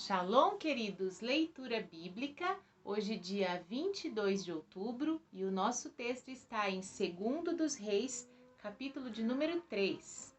Shalom, queridos! Leitura bíblica, hoje dia 22 de outubro, e o nosso texto está em 2º dos Reis, capítulo de número 3.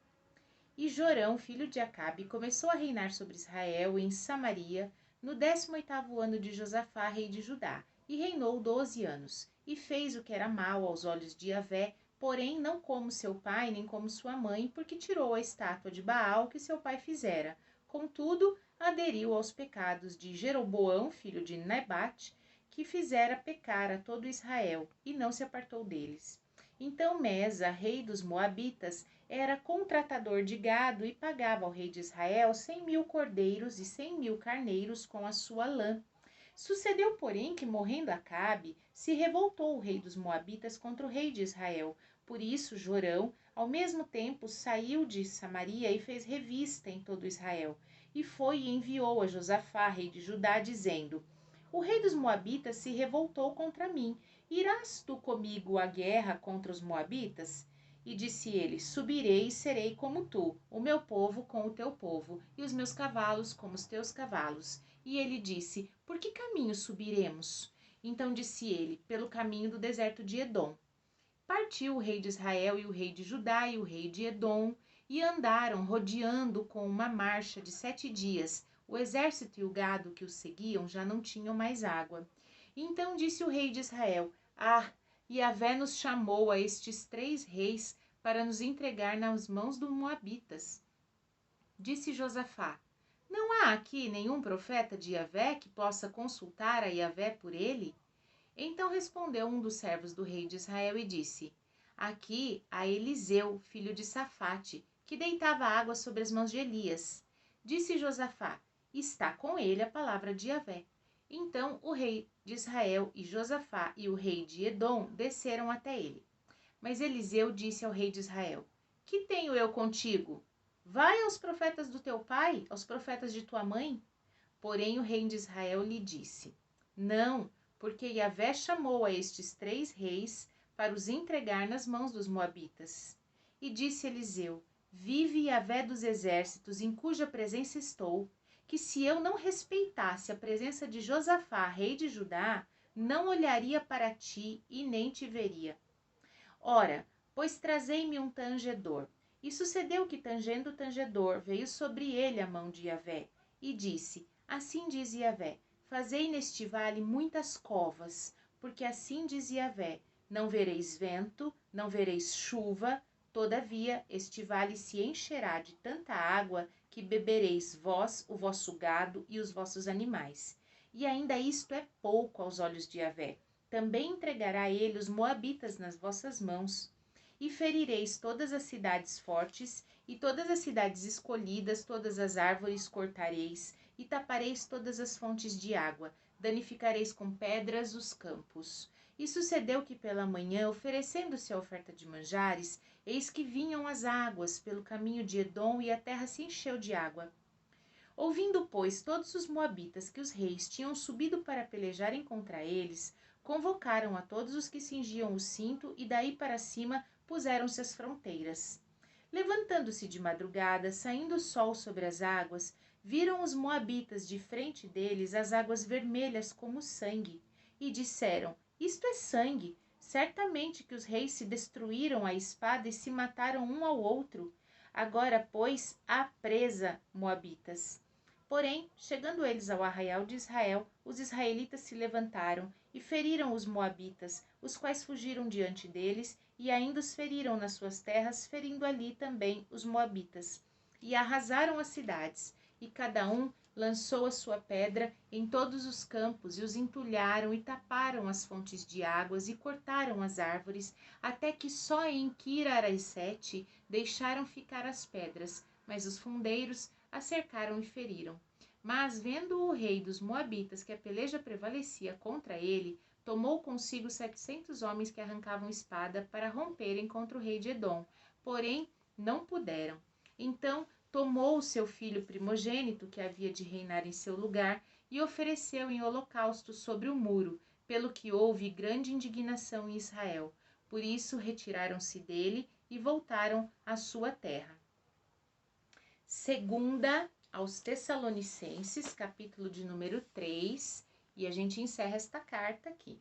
E Jorão, filho de Acabe, começou a reinar sobre Israel em Samaria, no 18º ano de Josafá, rei de Judá, e reinou 12 anos, e fez o que era mal aos olhos de Yahvé, porém não como seu pai, nem como sua mãe, porque tirou a estátua de Baal que seu pai fizera. Contudo, aderiu aos pecados de Jeroboão, filho de Nebate, que fizera pecar a todo Israel, e não se apartou deles. Então Mesa, rei dos Moabitas, era contratador de gado e pagava ao rei de Israel 100.000 cordeiros e 100.000 carneiros com a sua lã. Sucedeu, porém, que, morrendo Acabe, se revoltou o rei dos Moabitas contra o rei de Israel. Por isso, Jorão, ao mesmo tempo, saiu de Samaria e fez revista em todo Israel. E foi e enviou a Josafá, rei de Judá, dizendo: O rei dos Moabitas se revoltou contra mim. Irás tu comigo à guerra contra os Moabitas? E disse ele: Subirei e serei como tu, o meu povo com o teu povo, e os meus cavalos como os teus cavalos. E ele disse: Por que caminho subiremos? Então disse ele: Pelo caminho do deserto de Edom. Partiu o rei de Israel e o rei de Judá e o rei de Edom, e andaram rodeando com uma marcha de 7 dias. O exército e o gado que os seguiam já não tinham mais água. Então disse o rei de Israel: Yahvé nos chamou a estes 3 reis para nos entregar nas mãos dos Moabitas. Disse Josafá: Não há aqui nenhum profeta de Yahvé que possa consultar a Yahvé por ele? Então respondeu um dos servos do rei de Israel e disse: Aqui há Eliseu, filho de Safate, que deitava água sobre as mãos de Elias. Disse Josafá: Está com ele a palavra de Yahvé. Então o rei de Israel e Josafá e o rei de Edom desceram até ele. Mas Eliseu disse ao rei de Israel: Que tenho eu contigo? Vai aos profetas do teu pai, aos profetas de tua mãe. Porém o rei de Israel lhe disse: Não, porque Yahvé chamou a estes 3 reis para os entregar nas mãos dos Moabitas. E disse Eliseu: Vive Yahvé dos exércitos, em cuja presença estou, que se eu não respeitasse a presença de Josafá, rei de Judá, não olharia para ti e nem te veria. Ora, pois trazei-me um tangedor. E sucedeu que, tangendo o tangedor, veio sobre ele a mão de Yahvé, e disse: Assim diz Yahvé: Fazei neste vale muitas covas, porque assim diz Yahvé: Não vereis vento, não vereis chuva, todavia este vale se encherá de tanta água que bebereis vós, o vosso gado e os vossos animais. E ainda isto é pouco aos olhos de Yahvé. Também entregará ele os moabitas nas vossas mãos. E ferireis todas as cidades fortes, e todas as cidades escolhidas, todas as árvores cortareis, e tapareis todas as fontes de água, danificareis com pedras os campos. E sucedeu que pela manhã, oferecendo-se a oferta de manjares, eis que vinham as águas pelo caminho de Edom, e a terra se encheu de água. Ouvindo, pois, todos os moabitas que os reis tinham subido para pelejarem contra eles, convocaram a todos os que cingiam o cinto e daí para cima puseram-se às fronteiras. Levantando-se de madrugada, saindo o sol sobre as águas, viram os moabitas de frente deles as águas vermelhas como sangue, e disseram: Isto é sangue. Certamente que os reis se destruíram à espada e se mataram um ao outro. Agora, pois, há presa, moabitas. Porém, chegando eles ao arraial de Israel, os israelitas se levantaram e feriram os moabitas, os quais fugiram diante deles, e ainda os feriram nas suas terras, ferindo ali também os moabitas. E arrasaram as cidades, e cada um lançou a sua pedra em todos os campos, e os entulharam e taparam as fontes de águas, e cortaram as árvores, até que só em Kir-Haresete deixaram ficar as pedras, mas os fundeiros a cercaram e feriram. Mas, vendo o rei dos Moabitas que a peleja prevalecia contra ele, tomou consigo 700 homens que arrancavam espada para romperem contra o rei de Edom, porém não puderam. Então tomou o seu filho primogênito, que havia de reinar em seu lugar, e ofereceu em holocausto sobre o muro, pelo que houve grande indignação em Israel. Por isso retiraram-se dele e voltaram à sua terra. Segunda aos Tessalonicenses, capítulo de número 3, e a gente encerra esta carta aqui.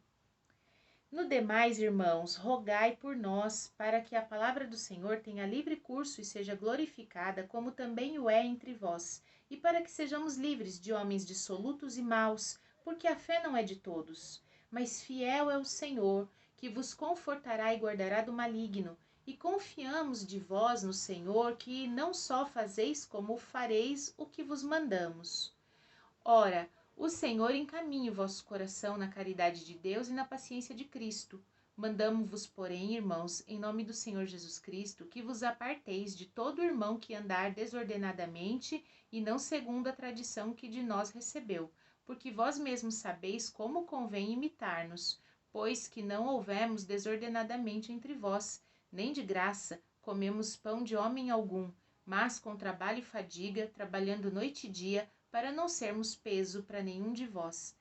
No demais, irmãos, rogai por nós, para que a palavra do Senhor tenha livre curso e seja glorificada, como também o é entre vós, e para que sejamos livres de homens dissolutos e maus, porque a fé não é de todos. Mas fiel é o Senhor, que vos confortará e guardará do maligno. E confiamos de vós no Senhor, que não só fazeis, como fareis o que vos mandamos. Ora, o Senhor encaminhe o vosso coração na caridade de Deus e na paciência de Cristo. Mandamo-vos, porém, irmãos, em nome do Senhor Jesus Cristo, que vos aparteis de todo irmão que andar desordenadamente e não segundo a tradição que de nós recebeu, porque vós mesmos sabeis como convém imitar-nos, pois que não houvemos desordenadamente entre vós, nem de graça comemos pão de homem algum, mas com trabalho e fadiga, trabalhando noite e dia, para não sermos peso para nenhum de vós.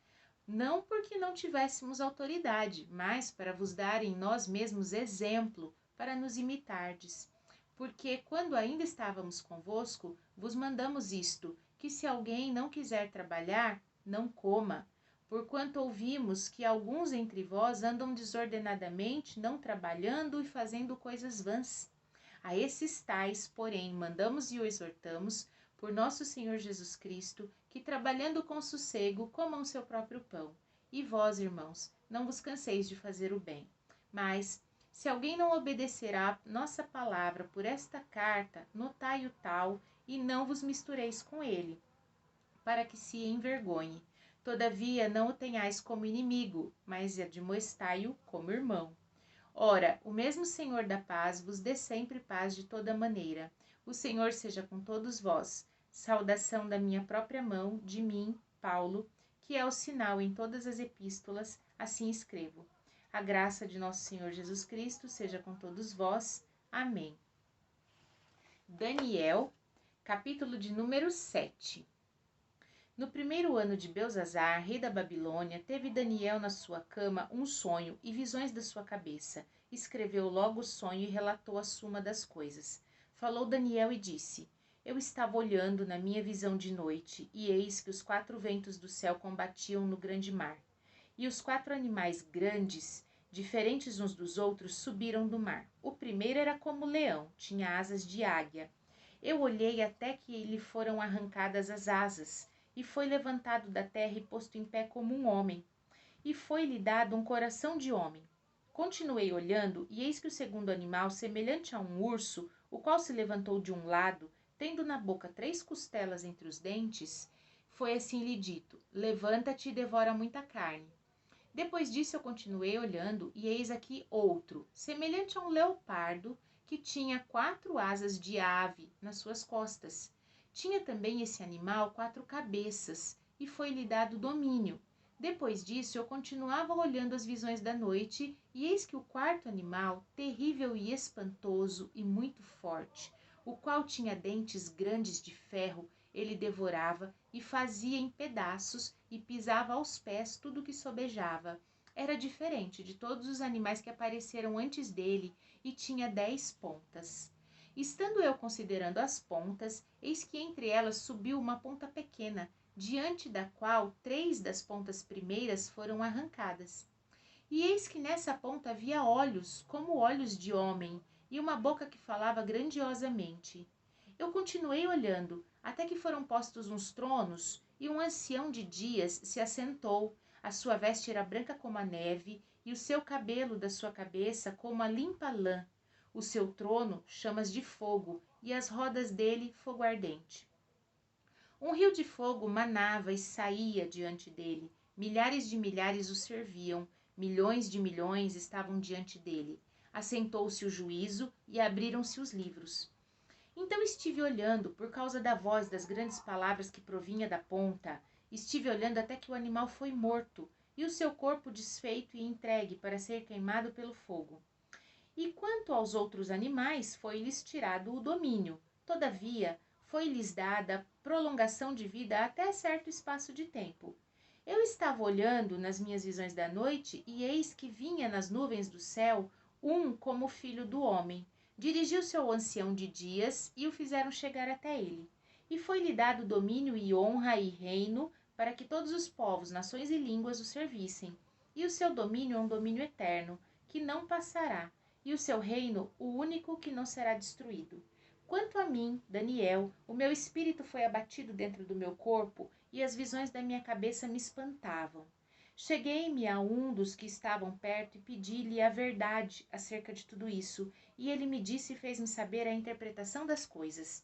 Não porque não tivéssemos autoridade, mas para vos dar em nós mesmos exemplo, para nos imitardes. Porque, quando ainda estávamos convosco, vos mandamos isto, que se alguém não quiser trabalhar, não coma. Porquanto ouvimos que alguns entre vós andam desordenadamente, não trabalhando e fazendo coisas vãs. A esses tais, porém, mandamos e o exortamos, por nosso Senhor Jesus Cristo, que trabalhando com sossego comam seu próprio pão. E vós, irmãos, não vos canseis de fazer o bem. Mas, se alguém não obedecerá nossa palavra por esta carta, notai o tal, e não vos mistureis com ele, para que se envergonhe. Todavia, não o tenhais como inimigo, mas admoestai-o como irmão. Ora, o mesmo Senhor da paz vos dê sempre paz de toda maneira. O Senhor seja com todos vós. Saudação da minha própria mão, de mim, Paulo, que é o sinal em todas as epístolas, assim escrevo. A graça de nosso Senhor Jesus Cristo seja com todos vós. Amém. Daniel, capítulo de número 7. No primeiro ano de Belzazar, rei da Babilônia, teve Daniel na sua cama um sonho e visões da sua cabeça. Escreveu logo o sonho e relatou a suma das coisas. Falou Daniel e disse: Eu estava olhando na minha visão de noite, e eis que os 4 ventos do céu combatiam no grande mar. E os 4 animais grandes, diferentes uns dos outros, subiram do mar. O primeiro era como leão, tinha asas de águia. Eu olhei até que lhe foram arrancadas as asas, e foi levantado da terra e posto em pé como um homem, e foi-lhe dado um coração de homem. Continuei olhando, e eis que o segundo animal, semelhante a um urso, o qual se levantou de um lado, tendo na boca 3 costelas entre os dentes, foi assim lhe dito: Levanta-te e devora muita carne. Depois disso eu continuei olhando, e eis aqui outro, semelhante a um leopardo, que tinha 4 asas de ave nas suas costas. Tinha também esse animal 4 cabeças, e foi-lhe dado domínio. Depois disso eu continuava olhando as visões da noite, e eis que o 4º animal, terrível e espantoso e muito forte, o qual tinha dentes grandes de ferro, ele devorava e fazia em pedaços e pisava aos pés tudo o que sobejava. Era diferente de todos os animais que apareceram antes dele e tinha 10 pontas. Estando eu considerando as pontas, eis que entre elas subiu uma ponta pequena, diante da qual 3 das pontas primeiras foram arrancadas. E eis que nessa ponta havia olhos, como olhos de homem, e uma boca que falava grandiosamente. Eu continuei olhando, até que foram postos uns tronos, e um ancião de dias se assentou. A sua veste era branca como a neve, e o seu cabelo da sua cabeça como a limpa lã. O seu trono, chamas de fogo, e as rodas dele, fogo ardente. Um rio de fogo manava e saía diante dele. Milhares de milhares o serviam, milhões de milhões estavam diante dele. Assentou-se o juízo e abriram-se os livros. Então estive olhando, por causa da voz das grandes palavras que provinha da ponta, estive olhando até que o animal foi morto, e o seu corpo desfeito e entregue para ser queimado pelo fogo. E quanto aos outros animais, foi-lhes tirado o domínio. Todavia, foi-lhes dada prolongação de vida até certo espaço de tempo. Eu estava olhando nas minhas visões da noite, e eis que vinha nas nuvens do céu um como filho do homem. Dirigiu-se ao ancião de dias, e o fizeram chegar até ele. E foi-lhe dado domínio e honra e reino para que todos os povos, nações e línguas o servissem. E o seu domínio é um domínio eterno, que não passará, e o seu reino o único que não será destruído. Quanto a mim, Daniel, o meu espírito foi abatido dentro do meu corpo, e as visões da minha cabeça me espantavam. Cheguei-me a um dos que estavam perto e pedi-lhe a verdade acerca de tudo isso, e ele me disse e fez-me saber a interpretação das coisas.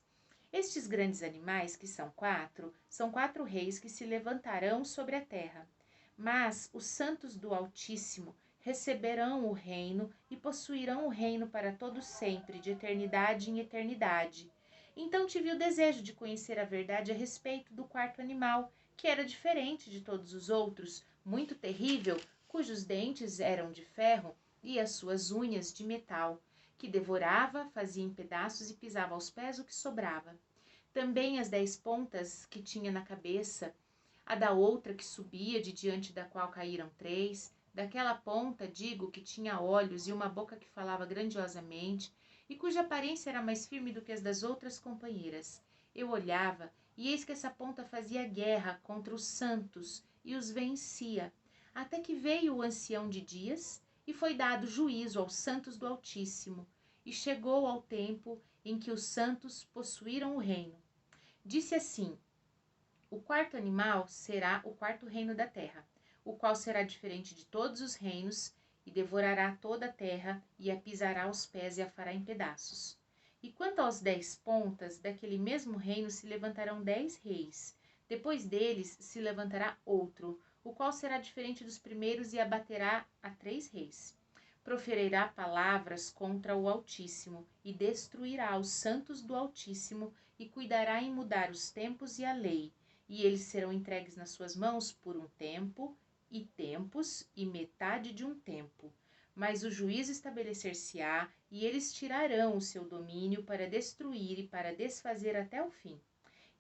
Estes grandes animais, que são quatro reis que se levantarão sobre a terra. Mas os santos do Altíssimo receberão o reino e possuirão o reino para todo sempre, de eternidade em eternidade. Então tive o desejo de conhecer a verdade a respeito do quarto animal, que era diferente de todos os outros, muito terrível, cujos dentes eram de ferro e as suas unhas de metal, que devorava, fazia em pedaços e pisava aos pés o que sobrava. Também as 10 pontas que tinha na cabeça, a da outra que subia, de diante da qual caíram 3, daquela ponta, digo, que tinha olhos e uma boca que falava grandiosamente, e cuja aparência era mais firme do que as das outras companheiras. Eu olhava, e eis que essa ponta fazia guerra contra os santos, e os vencia, até que veio o ancião de dias, e foi dado juízo aos santos do Altíssimo, e chegou ao tempo em que os santos possuíram o reino. Disse assim: o quarto animal será o quarto reino da terra, o qual será diferente de todos os reinos, e devorará toda a terra, e a pisará aos pés e a fará em pedaços. E quanto aos 10 pontas, daquele mesmo reino se levantarão 10 reis. Depois deles se levantará outro, o qual será diferente dos primeiros e abaterá a 3 reis. Proferirá palavras contra o Altíssimo, e destruirá os santos do Altíssimo, e cuidará em mudar os tempos e a lei. E eles serão entregues nas suas mãos por um tempo, e tempos, e metade de um tempo. Mas o juízo estabelecer-se-á, e eles tirarão o seu domínio para destruir e para desfazer até o fim.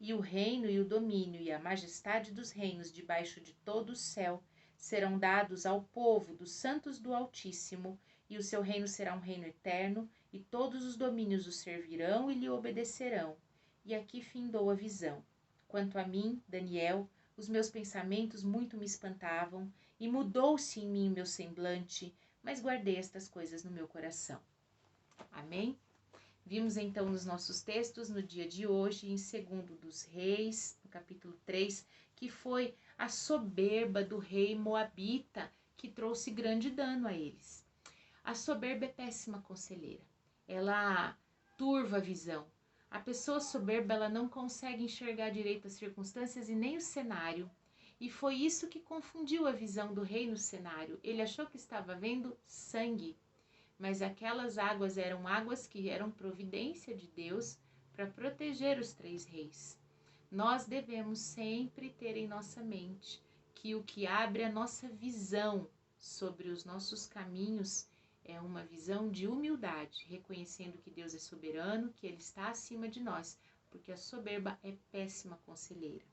E o reino e o domínio e a majestade dos reinos debaixo de todo o céu serão dados ao povo dos santos do Altíssimo, e o seu reino será um reino eterno, e todos os domínios o servirão e lhe obedecerão. E aqui findou a visão. Quanto a mim, Daniel, os meus pensamentos muito me espantavam, e mudou-se em mim o meu semblante, mas guardei estas coisas no meu coração. Amém? Vimos então nos nossos textos, no dia de hoje, em 2 dos Reis, no capítulo 3, que foi a soberba do rei moabita que trouxe grande dano a eles. A soberba é péssima conselheira, ela turva a visão. A pessoa soberba, ela não consegue enxergar direito as circunstâncias e nem o cenário. E foi isso que confundiu a visão do rei no cenário. Ele achou que estava vendo sangue, mas aquelas águas que eram providência de Deus para proteger os 3 reis. Nós devemos sempre ter em nossa mente que o que abre a nossa visão sobre os nossos caminhos é uma visão de humildade, reconhecendo que Deus é soberano, que Ele está acima de nós, porque a soberba é péssima conselheira.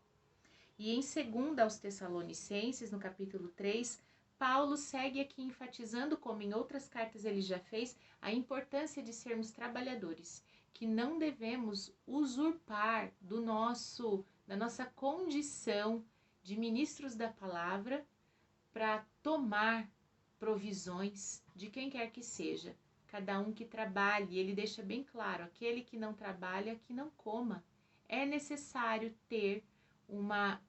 E em 2 aos Tessalonicenses, no capítulo 3, Paulo segue aqui enfatizando, como em outras cartas ele já fez, a importância de sermos trabalhadores, que não devemos usurpar da nossa condição de ministros da palavra para tomar provisões de quem quer que seja. Cada um que trabalhe, ele deixa bem claro, aquele que não trabalha, que não coma. É necessário ter uma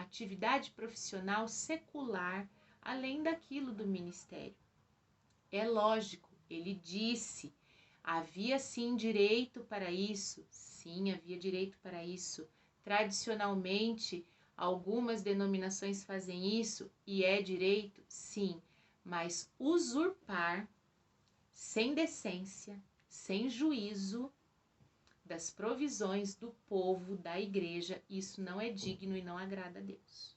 atividade profissional secular, além daquilo do ministério. É lógico, ele disse, havia sim direito para isso. Sim, havia direito para isso. Tradicionalmente, algumas denominações fazem isso e é direito, sim, mas usurpar sem decência, sem juízo das provisões do povo, da igreja, isso não é digno e não agrada a Deus.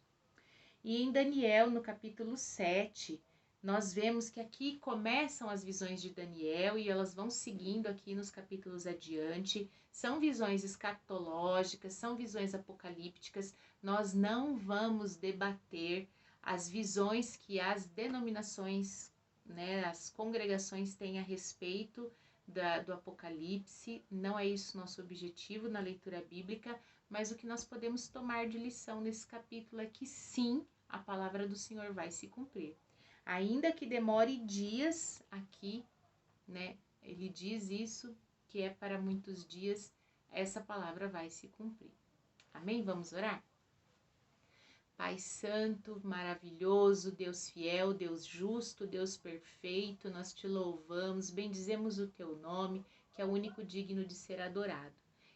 E em Daniel, no capítulo 7, nós vemos que aqui começam as visões de Daniel e elas vão seguindo aqui nos capítulos adiante. São visões escatológicas, são visões apocalípticas. Nós não vamos debater as visões que as denominações, as congregações têm a respeito do Apocalipse, não é isso nosso objetivo na leitura bíblica, mas o que nós podemos tomar de lição nesse capítulo é que sim, a palavra do Senhor vai se cumprir. Ainda que demore dias aqui, né? Ele diz isso, que é para muitos dias, essa palavra vai se cumprir. Amém? Vamos orar? Pai santo, maravilhoso, Deus fiel, Deus justo, Deus perfeito, nós te louvamos, bendizemos o teu nome, que é o único digno de ser adorado.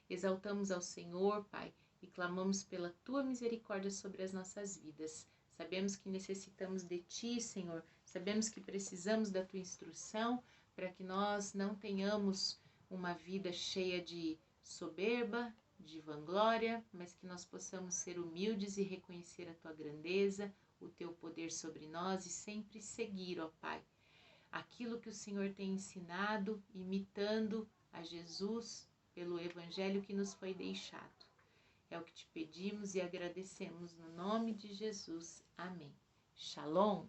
Exaltamos ao Senhor, Pai, e clamamos pela tua misericórdia sobre as nossas vidas. Sabemos que necessitamos de ti, Senhor, sabemos que precisamos da tua instrução para que nós não tenhamos uma vida cheia de soberba, de vanglória, mas que nós possamos ser humildes e reconhecer a tua grandeza, o teu poder sobre nós e sempre seguir, ó Pai, aquilo que o Senhor tem ensinado, imitando a Jesus pelo evangelho que nos foi deixado. É o que te pedimos e agradecemos no nome de Jesus. Amém. Shalom.